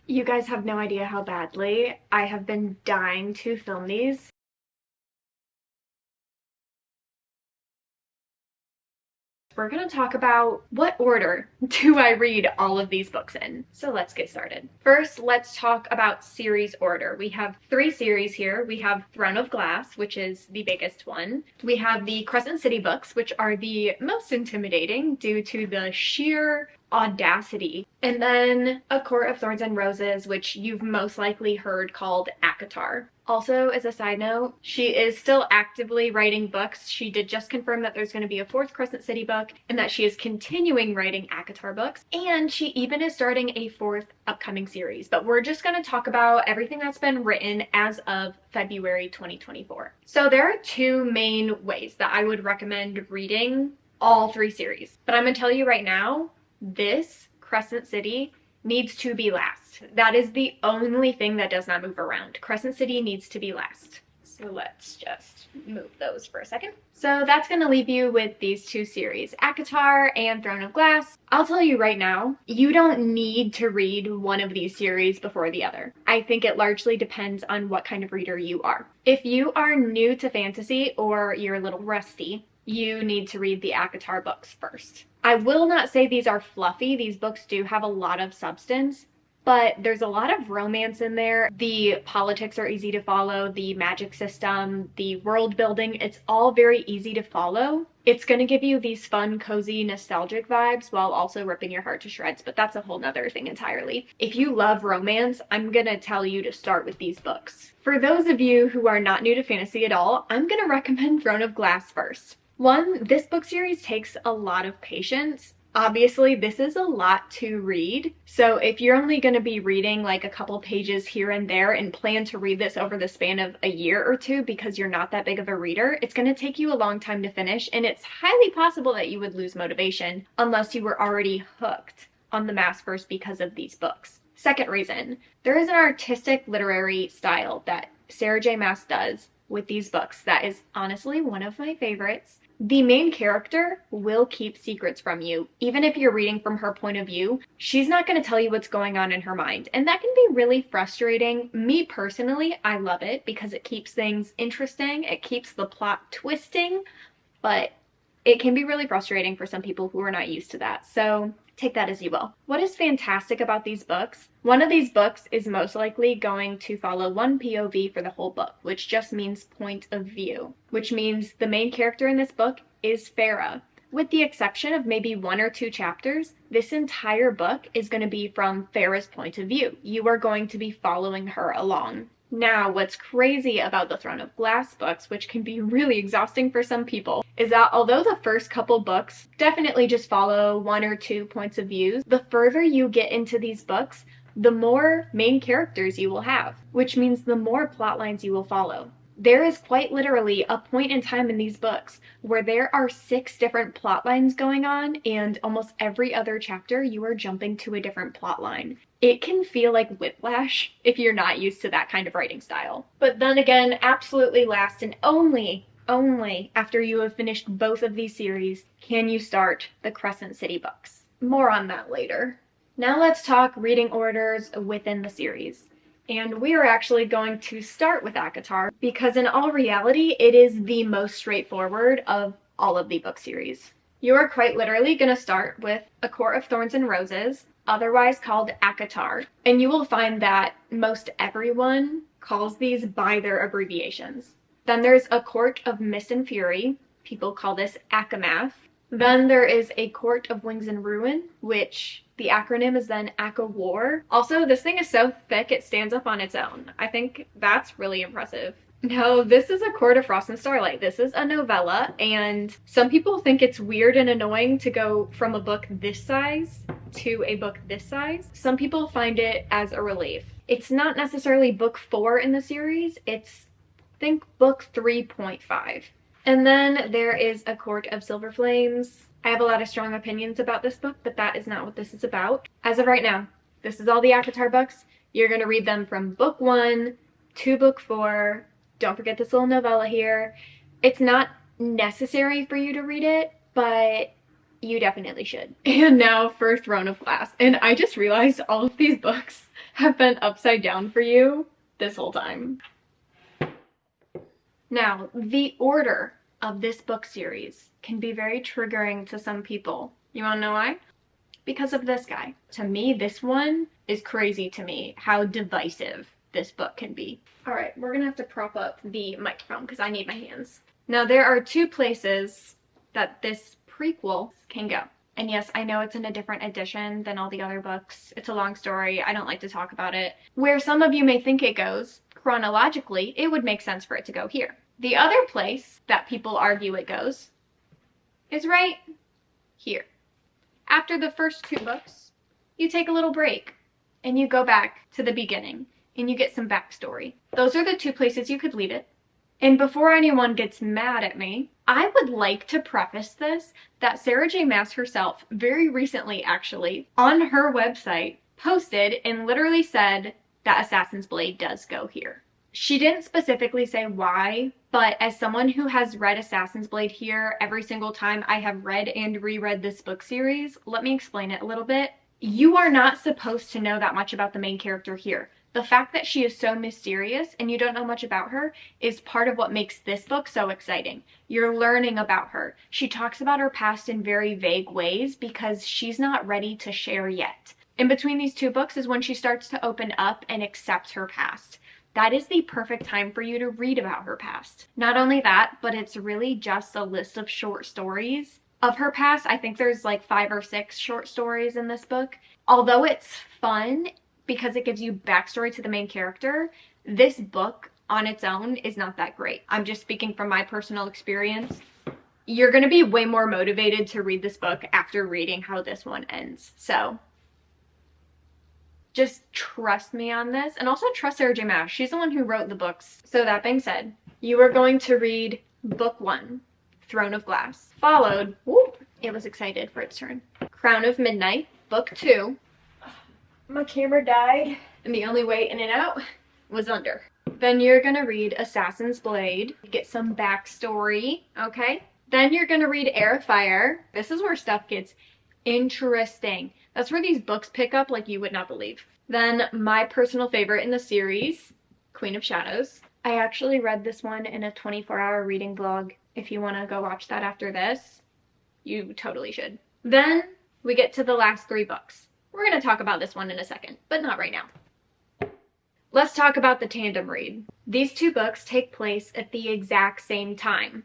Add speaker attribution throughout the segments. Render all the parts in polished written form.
Speaker 1: You guys have no idea how badly I have been dying to film these. We're going to talk about what order do I read all of these books in. So let's get started. First, let's talk about series order. We have 3 series here. We have Throne of Glass, which is the biggest one. We have the Crescent City books, which are the most intimidating due to the sheer audacity. And then A Court of Thorns and Roses, which you've most likely heard called ACOTAR. Also, as a side note, she is still actively writing books. She did just confirm that there's going to be a 4th Crescent City book and that she is continuing writing ACOTAR books. And she even is starting a 4th upcoming series. But we're just going to talk about everything that's been written as of February 2024. So there are 2 main ways that I would recommend reading all 3 series. But I'm going to tell you right now, this Crescent City needs to be last. That is the only thing that does not move around. Crescent City needs to be last. So let's just move those for a second. So that's going to leave you with these 2 series, ACOTAR and Throne of Glass. I'll tell you right now, you don't need to read one of these series before the other. I think it largely depends on what kind of reader you are. If you are new to fantasy or you're a little rusty, you need to read the ACOTAR books first. I will not say these are fluffy. These books do have a lot of substance, but there's a lot of romance in there. The politics are easy to follow, the magic system, the world building, it's all very easy to follow. It's going to give you these fun, cozy, nostalgic vibes while also ripping your heart to shreds, but that's a whole nother thing entirely. If you love romance, I'm going to tell you to start with these books. For those of you who are not new to fantasy at all, I'm going to recommend Throne of Glass first. One, this book series takes a lot of patience. Obviously, this is a lot to read, so if you're only going to be reading like a couple pages here and there and plan to read this over the span of a year or 2 because you're not that big of a reader, it's going to take you a long time to finish, and it's highly possible that you would lose motivation unless you were already hooked on the MassVerse because of these books. Second reason, there is an artistic literary style that Sarah J Maas does with these books that is honestly one of my favorites. The main character will keep secrets from you. Even if you're reading from her point of view, she's not going to tell you what's going on in her mind. And that can be really frustrating. Me personally, I love it because it keeps things interesting. It keeps the plot twisting, but it can be really frustrating for some people who are not used to that. So take that as you will. What is fantastic about these books? One of these books is most likely going to follow one POV for the whole book, which just means point of view, which means the main character in this book is Farah. With the exception of maybe 1 or 2 chapters, this entire book is going to be from Farah's point of view. You are going to be following her along. Now, what's crazy about the Throne of Glass books, which can be really exhausting for some people, is that although the first couple books definitely just follow 1 or 2 points of view, the further you get into these books, the more main characters you will have, which means the more plot lines you will follow. There is quite literally a point in time in these books where there are 6 different plot lines going on, and almost every other chapter you are jumping to a different plot line. It can feel like whiplash if you're not used to that kind of writing style. But then again, absolutely last and only after you have finished both of these series can you start the Crescent City books. More on that later. Now let's talk reading orders within the series. And we are actually going to start with ACOTAR because in all reality, it is the most straightforward of all of the book series. You are quite literally going to start with A Court of Thorns and Roses, otherwise called ACOTAR, and you will find that most everyone calls these by their abbreviations. Then there's A Court of Mist and Fury. People call this ACOMAF. Then there is A Court of Wings and Ruin, which the acronym is then ACOWAR. Also, this thing is so thick it stands up on its own. I think that's really impressive. No, this is A Court of Frost and Starlight. This is a novella, and some people think it's weird and annoying to go from a book this size to a book this size. Some people find it as a relief. It's not necessarily book 4 in the series, it's, think, book 3.5. And then there is A Court of Silver Flames. I have a lot of strong opinions about this book, but that is not what this is about. As of right now, this is all the ACOTAR books. You're going to read them from book 1 to book 4. Don't forget this little novella here. It's not necessary for you to read it, but You definitely should. And now for Throne of Glass. And I just realized all of these books have been upside down for you this whole time. Now, the order of this book series can be very triggering to some people. You wanna know why? Because of this guy. To me, this one is crazy to me, how divisive this book can be. All right, we're gonna have to prop up the microphone because I need my hands. Now, there are two places that this prequel can go. And yes, I know it's in a different edition than all the other books. It's a long story. I don't like to talk about it. Where some of you may think it goes, chronologically, it would make sense for it to go here. The other place that people argue it goes is right here. After the first two books, you take a little break and you go back to the beginning and you get some backstory. Those are the two places you could leave it. And before anyone gets mad at me, I would like to preface this that Sarah J Maas herself, very recently actually, on her website, posted and literally said that Assassin's Blade does go here. She didn't specifically say why, but as someone who has read Assassin's Blade here every single time I have read and reread this book series, let me explain it a little bit. You are not supposed to know that much about the main character here. The fact that she is so mysterious and you don't know much about her is part of what makes this book so exciting. You're learning about her. She talks about her past in very vague ways because she's not ready to share yet. In between these two books is when she starts to open up and accept her past. That is the perfect time for you to read about her past. Not only that, but it's really just a list of short stories of her past. I think there's like 5 or 6 short stories in this book. Although it's fun because it gives you backstory to the main character, this book on its own is not that great. I'm just speaking from my personal experience. You're going to be way more motivated to read this book after reading how this one ends. So just trust me on this, and also trust Sarah J Maas. She's the one who wrote the books. So that being said, you are going to read book 1, Throne of Glass, followed, whoop, it was excited for its turn, Crown of Midnight, book 2. My camera died, and the only way in and out was under. Then you're gonna read Assassin's Blade, get some backstory, okay? Then you're gonna read Heir of Fire. This is where stuff gets interesting. That's where these books pick up like you would not believe. Then my personal favorite in the series, Queen of Shadows. I actually read this one in a 24-hour reading vlog. If you want to go watch that after this, you totally should. Then we get to the last 3 books. We're going to talk about this one in a second, but not right now. Let's talk about the tandem read. These 2 books take place at the exact same time.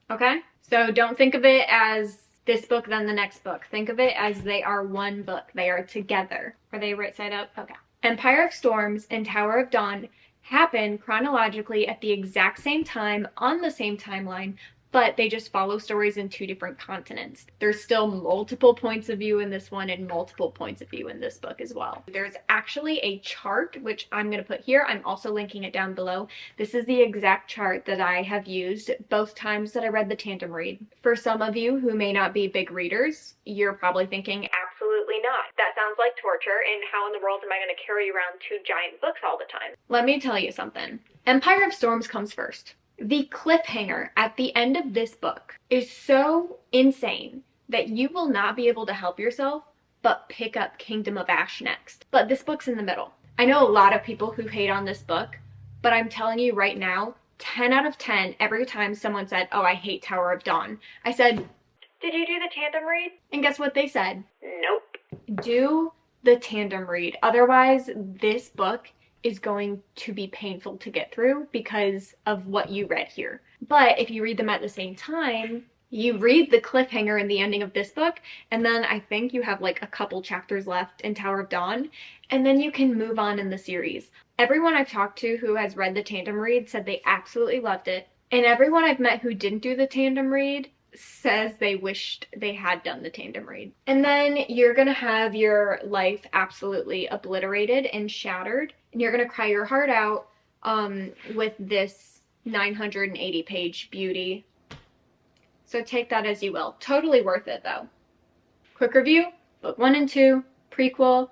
Speaker 1: Okay? So don't think of it as this book, then the next book. Think of it as they are one book. They are together. Are they right side up? Okay. Empire of Storms and Tower of Dawn happen chronologically at the exact same time on the same timeline, but they just follow stories in 2 different continents. There's still multiple points of view in this one and multiple points of view in this book as well. There's actually a chart, which I'm going to put here. I'm also linking it down below. This is the exact chart that I have used both times that I read the tandem read. For some of you who may not be big readers, you're probably thinking, absolutely not. That sounds like torture, and how in the world am I going to carry around 2 giant books all the time? Let me tell you something. Empire of Storms comes first. The cliffhanger at the end of this book is so insane that you will not be able to help yourself but pick up Kingdom of Ash next. But this book's in the middle. I know a lot of people who hate on this book, but I'm telling you right now, 10 out of 10, every time someone said, oh, I hate Tower of Dawn, I said, did you do the tandem read? And guess what they said? Nope. Do the tandem read. Otherwise, this book is going to be painful to get through because of what you read here. But if you read them at the same time, you read the cliffhanger in the ending of this book, and then I think you have like a couple chapters left in Tower of Dawn, and then you can move on in the series. Everyone I've talked to who has read the tandem read said they absolutely loved it, and everyone I've met who didn't do the tandem read says they wished they had done the tandem read. And then you're gonna have your life absolutely obliterated and shattered, and you're gonna cry your heart out with this 980 page beauty. So take that as you will. Totally worth it though. Quick review: book 1 and 2, prequel,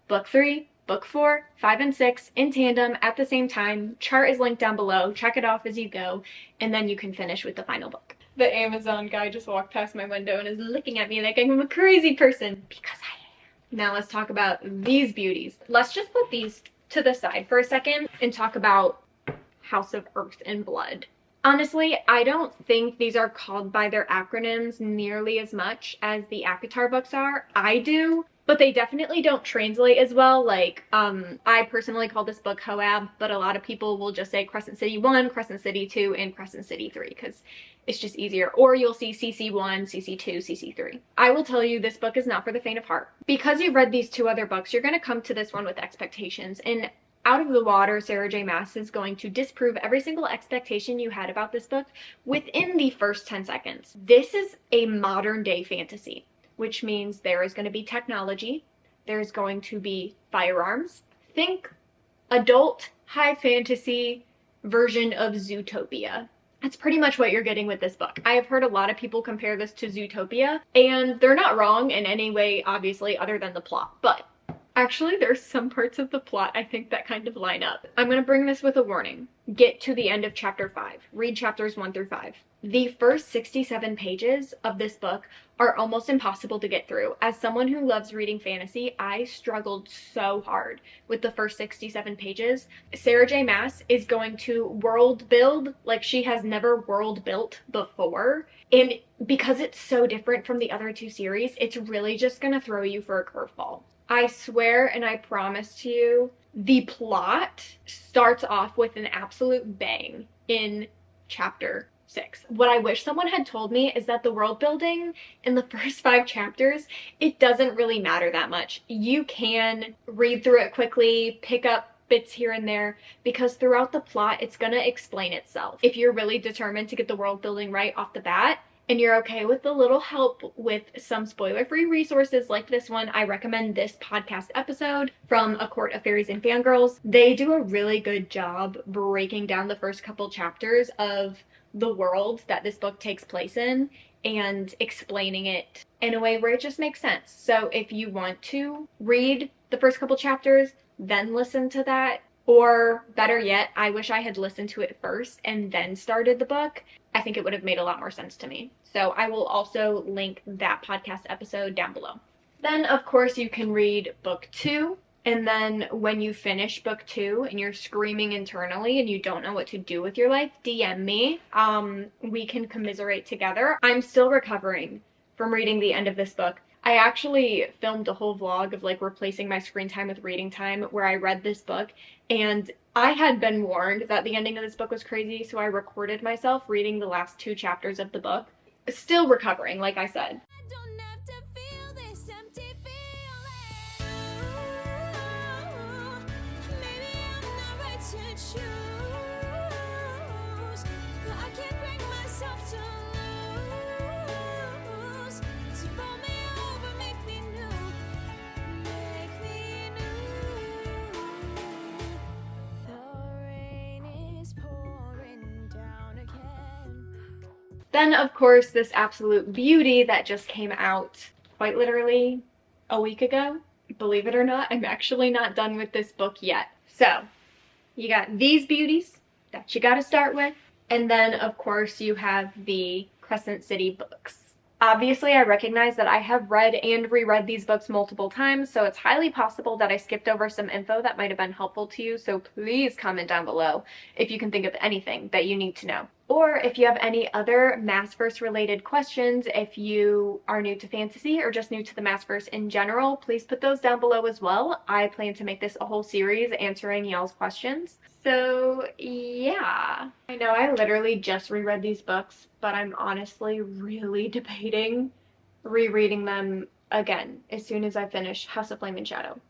Speaker 1: book 3, book 4, 5, and 6 in tandem at the same time. Chart is linked down below. Check it off as you go, and then you can finish with the final book. The Amazon guy just walked past my window and is looking at me like I'm a crazy person, because I am. Now let's talk about these beauties. Let's just put these to the side for a second and talk about House of Earth and Blood. Honestly, I don't think these are called by their acronyms nearly as much as the ACOTAR books are. I do, but they definitely don't translate as well. Like, I personally call this book Hoab, but a lot of people will just say Crescent City 1, Crescent City 2, and Crescent City 3, because it's just easier. Or you'll see CC1, CC2, CC3. I will tell you, this book is not for the faint of heart. Because you've read these two other books, you're going to come to this one with expectations, and out of the water, Sarah J Maas is going to disprove every single expectation you had about this book within the first 10 seconds. This is a modern day fantasy, which means there is going to be technology, there's going to be firearms. Think adult high fantasy version of Zootopia. That's pretty much what you're getting with this book. I have heard a lot of people compare this to Zootopia, and they're not wrong in any way, obviously, other than the plot, but actually, there's some parts of the plot I think that kind of line up. I'm going to bring this with a warning. Get to the end of chapter 5. Read chapters 1 through 5. The first 67 pages of this book are almost impossible to get through. As someone who loves reading fantasy, I struggled so hard with the first 67 pages. Sarah J Maas is going to world build like she has never world built before. And because it's so different from the other two series, it's really just going to throw you for a curveball. I swear and I promise to you, the plot starts off with an absolute bang in chapter 6. What I wish someone had told me is that the world building in the first 5 chapters, it doesn't really matter that much. You can read through it quickly, pick up bits here and there, because throughout the plot, it's gonna explain itself. If you're really determined to get the world building right off the bat, and you're okay with a little help with some spoiler-free resources like this one, I recommend this podcast episode from A Court of Fairies and Fangirls. They do a really good job breaking down the first couple chapters of the world that this book takes place in and explaining it in a way where it just makes sense. So if you want to read the first couple chapters, then listen to that, or better yet, I wish I had listened to it first and then started the book, I think it would have made a lot more sense to me. So I will also link that podcast episode down below. Then, of course, you can read book 2. And then when you finish book 2 and you're screaming internally and you don't know what to do with your life, DM me. We can commiserate together. I'm still recovering from reading the end of this book. I actually filmed a whole vlog of like replacing my screen time with reading time where I read this book, and I had been warned that the ending of this book was crazy, so I recorded myself reading the last 2 chapters of the book. Still recovering, like I said. Then, of course, this absolute beauty that just came out quite literally a week ago. Believe it or not, I'm actually not done with this book yet. So, you got these beauties that you gotta start with. And then, of course, you have the Crescent City books. Obviously, I recognize that I have read and reread these books multiple times, so it's highly possible that I skipped over some info that might have been helpful to you, so please comment down below if you can think of anything that you need to know. Or if you have any other MassVerse related questions, if you are new to fantasy or just new to the MassVerse in general, please put those down below as well. I plan to make this a whole series answering y'all's questions. So yeah, I know I literally just reread these books, but I'm honestly really debating rereading them again as soon as I finish House of Flame and Shadow.